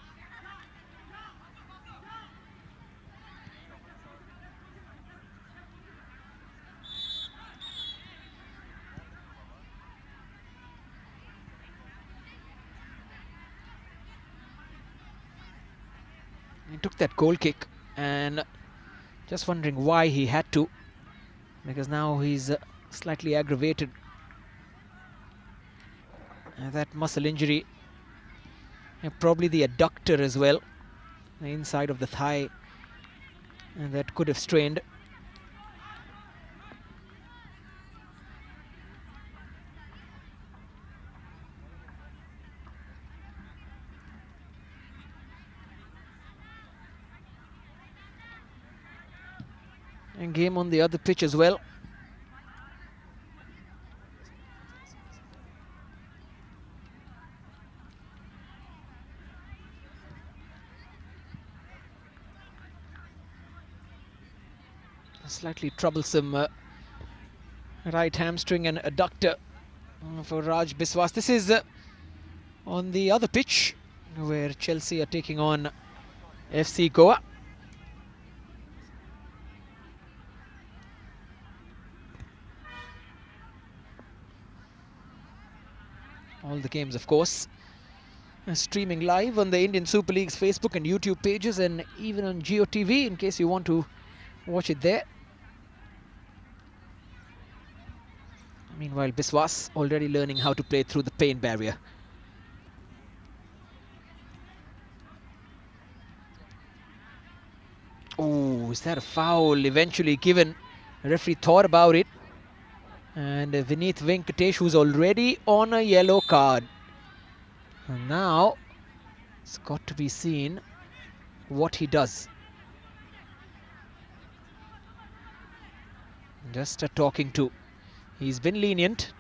He took that goal kick, and just wondering why he had to, because now he's slightly aggravated. That muscle injury, and probably the adductor as well, the inside of the thigh, and that could have strained. And game on the other pitch as well. A slightly troublesome right hamstring and adductor for Raj Biswas. This is on the other pitch where Chelsea are taking on FC Goa. All the games, of course, streaming live on the Indian Super League's Facebook and YouTube pages, and even on Jio TV in case you want to watch it there. Meanwhile, Biswas already learning how to play through the pain barrier. Oh, is that a foul eventually given? The referee thought about it. And Vineeth Venkatesh, who's already on a yellow card. And now it's got to be seen what he does. Just a talking to. He's been lenient.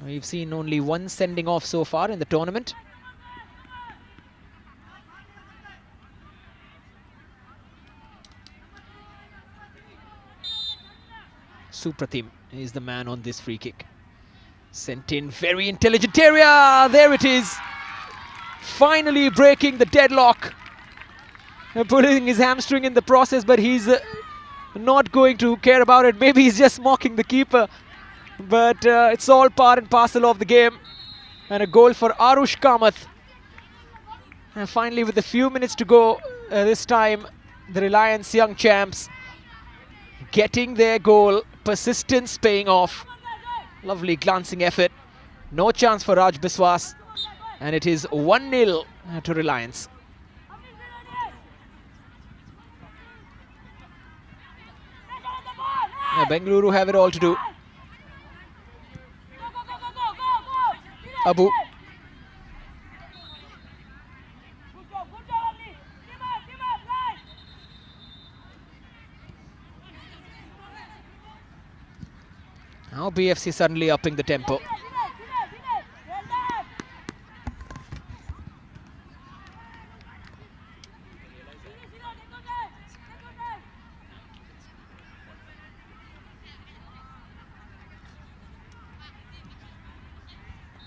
We've seen only one sending off so far in the tournament. Supratim is the man on this free kick. Sent in, very intelligent area. There it is. Finally breaking the deadlock. Pulling his hamstring in the process, but he's not going to care about it. Maybe he's just mocking the keeper. But it's all part and parcel of the game. And a goal for Arush Kamath. And finally, with a few minutes to go, this time the Reliance Young Champs getting their goal. Persistence paying off. Lovely glancing effort. No chance for Raj Biswas. And it is 1-0 to Reliance. Bengaluru have it all to do. Abu. Now BFC suddenly upping the tempo.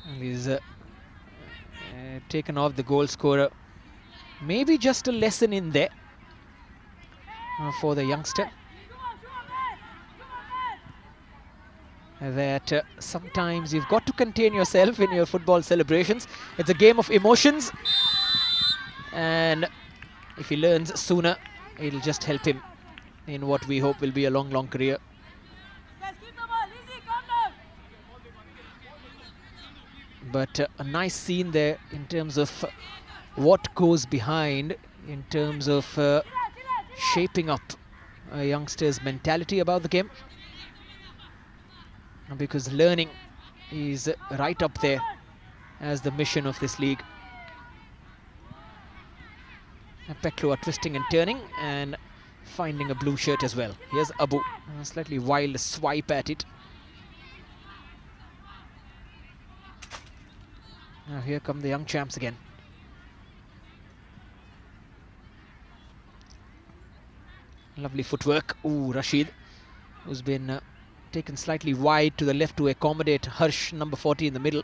And he's taken off the goal scorer. Maybe just a lesson in there for the youngster. That sometimes you've got to contain yourself in your football celebrations. It's a game of emotions, and if he learns sooner, it'll just help him in what we hope will be a long career. But a nice scene there in terms of what goes behind, in terms of shaping up a youngster's mentality about the game. Because learning is right up there as the mission of this league. Peklo are twisting and turning and finding a blue shirt as well. Here's Abu, a slightly wild swipe at it. Now here come the young champs again. Lovely footwork. Ooh, Rashid, who's been taken slightly wide to the left to accommodate Harsh, number 40 in the middle.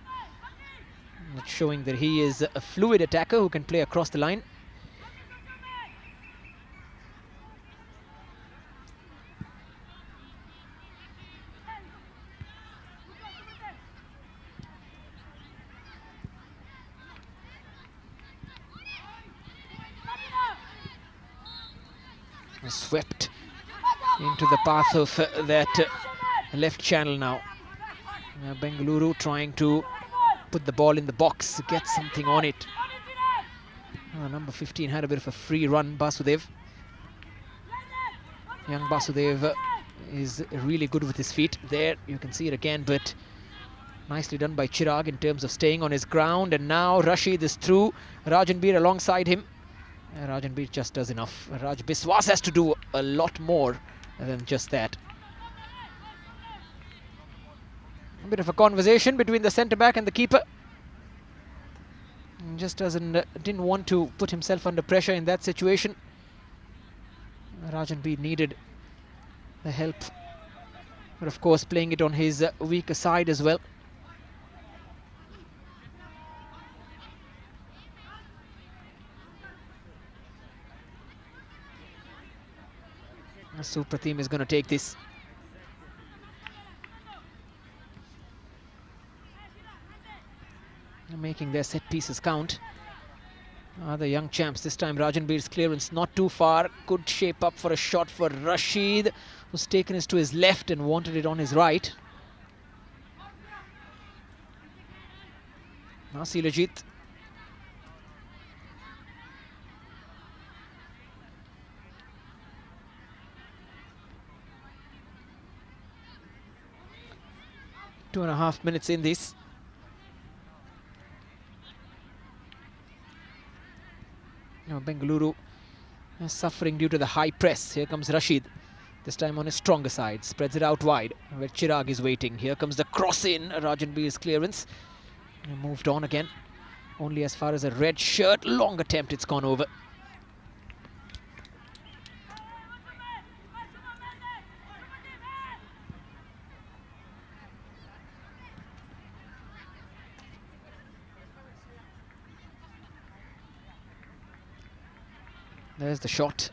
That's showing that he is a fluid attacker who can play across the line. Swept into the path of that left channel now. Bengaluru trying to put the ball in the box, get something on it. Number 15 had a bit of a free run, Basudev. Young Basudev is really good with his feet. There, you can see it again, but nicely done by Chirag in terms of staying on his ground. And now Rashid is through. Rajanbir alongside him. Rajanbir just does enough. Raj Biswas has to do a lot more than just that. A bit of a conversation between the centre-back and the keeper. Just didn't want to put himself under pressure in that situation. Rajanbir needed the help, but of course playing it on his weaker side as well. Supratim is going to take this. Making their set pieces count. The young champs, this time Rajanbir's clearance not too far. Could shape up for a shot for Rashid, who's taken it to his left and wanted it on his right. Now Silajit. Two and a half minutes in this. Now Bengaluru suffering due to the high press. Here comes Rashid, this time on his stronger side. Spreads it out wide where Chirag is waiting. Here comes the cross in. Rajanbir's clearance. Moved on again. Only as far as a red shirt. Long attempt, it's gone over. There's the shot.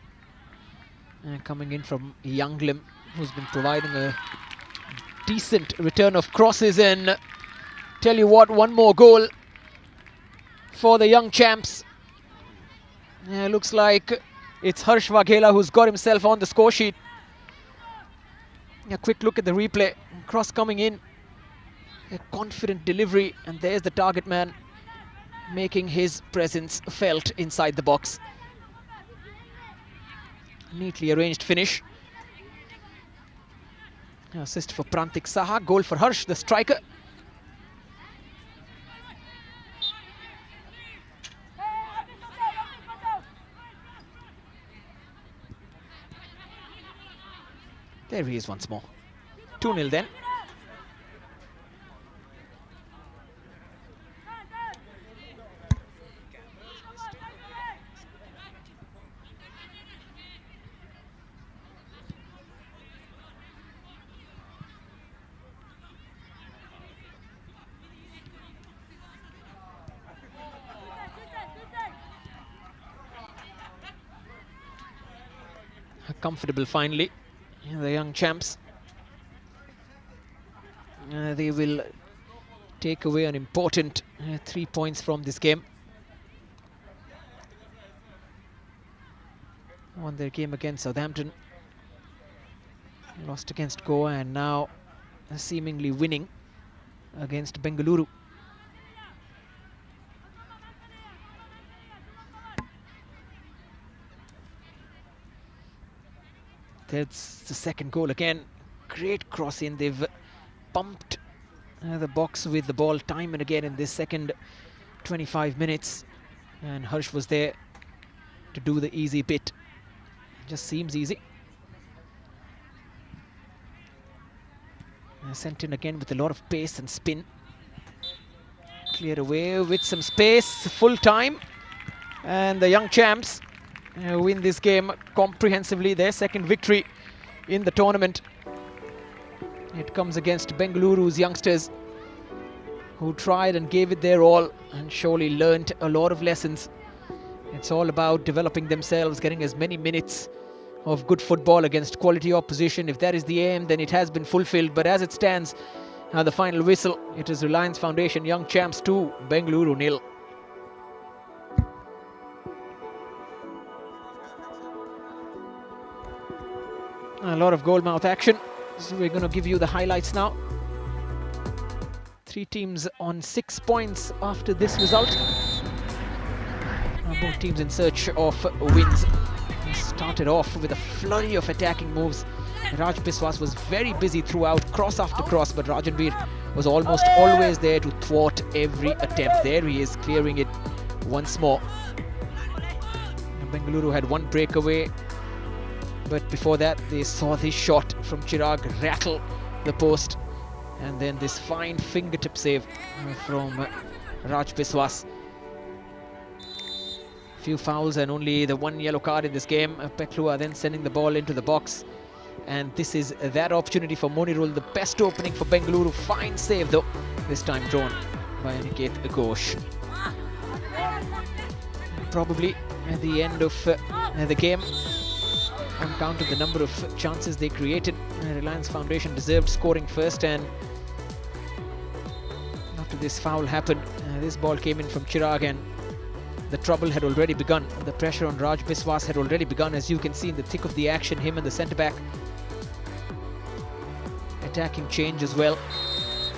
Coming in from Younglim, who's been providing a decent return of crosses. And tell you what, one more goal for the young champs. Looks like it's Harsh Waghela who's got himself on the score sheet. A quick look at the replay. Cross coming in. A confident delivery. And there's the target man making his presence felt inside the box. Neatly arranged finish. Assist for Prantik Saha. Goal for Harsh, the striker. There he is once more. 2-0 then. Comfortable finally, the young champs. They will take away an important 3 points from this game. Won their game against Southampton, lost against Goa, and now seemingly winning against Bengaluru. That's the second goal again. Great cross in. They've pumped the box with the ball time and again in this second 25 minutes. And Harsh was there to do the easy bit. Just seems easy. Sent in again with a lot of pace and spin. Clear away with some space. Full time. And the Young Champs win this game comprehensively. Their second victory in the tournament. It comes against Bengaluru's youngsters, who tried and gave it their all and surely learnt a lot of lessons. It's all about developing themselves, getting as many minutes of good football against quality opposition. If that is the aim, then it has been fulfilled. But as it stands, the final whistle, it is Reliance Foundation Young Champs 2, Bengaluru 0. A lot of goalmouth action. So we're going to give you the highlights now. 3 teams on 6 points after this result. Both teams in search of wins. He started off with a flurry of attacking moves. Raj Biswas was very busy throughout, cross after cross, but Rajanveer was almost always there to thwart every attempt. There he is, clearing it once more. Bengaluru had one breakaway, but before that they saw this shot from Chirag rattle the post, and then this fine fingertip save from Raj Biswas. Few fouls and only the one yellow card in this game. Peklua then sending the ball into the box, and this is that opportunity for Monirul, the best opening for Bengaluru. Fine save though, this time drawn by Aniket Ghosh. Probably at the end of the game, on count of the number of chances they created, Reliance Foundation deserved scoring first, and after this foul happened, this ball came in from Chirag and the trouble had already begun. The pressure on Raj Biswas had already begun, as you can see in the thick of the action. Him and the centre-back attacking change as well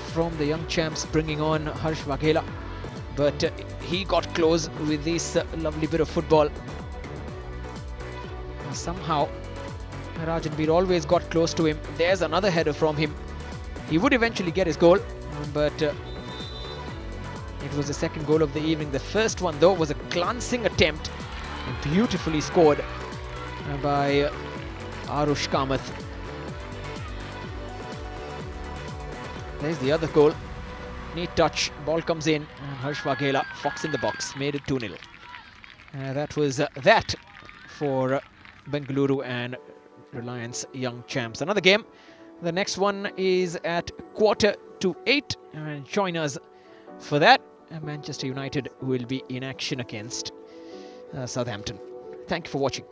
from the Young Champs, bringing on Harsh Waghela, but he got close with this lovely bit of football. Somehow Rajanveer always got close to him. There's another header from him. He would eventually get his goal, but it was the second goal of the evening. The first one though was a glancing attempt, beautifully scored by Arush Kamath. There's the other goal. Neat touch, ball comes in, and Harsh Waghela, fox in the box, made it 2-0. That was that for Bengaluru and Reliance Young Champs. Another game. The next one is at 7:45, and join us for that. Manchester United will be in action against Southampton. Thank you for watching.